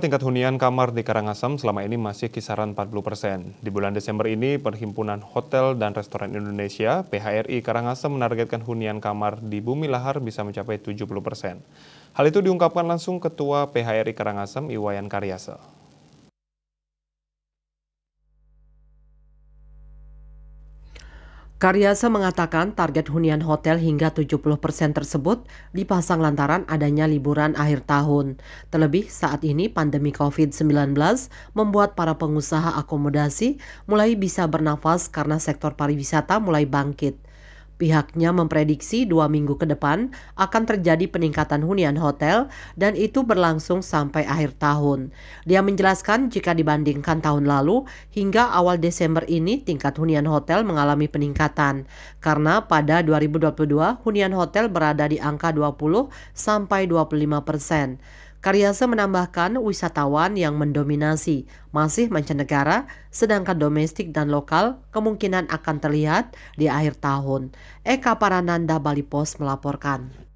Tingkat hunian kamar di Karangasem selama ini masih kisaran 40%. Di bulan Desember ini, Perhimpunan Hotel dan Restoran Indonesia (PHRI) Karangasem menargetkan hunian kamar di Bumi Lahar bisa mencapai 70%. Hal itu diungkapkan langsung Ketua PHRI Karangasem, Iwayan Karyase. Karyase mengatakan target hunian hotel hingga 70% tersebut dipasang lantaran adanya liburan akhir tahun. Terlebih saat ini pandemi COVID-19 membuat para pengusaha akomodasi mulai bisa bernafas karena sektor pariwisata mulai bangkit. Pihaknya memprediksi 2 minggu ke depan akan terjadi peningkatan hunian hotel dan itu berlangsung sampai akhir tahun. Dia menjelaskan jika dibandingkan tahun lalu, hingga awal Desember ini tingkat hunian hotel mengalami peningkatan. Karena pada 2022 hunian hotel berada di angka 20-25%. Karyase menambahkan wisatawan yang mendominasi masih mancanegara, sedangkan domestik dan lokal kemungkinan akan terlihat di akhir tahun. Eka Parananda, Bali Post melaporkan.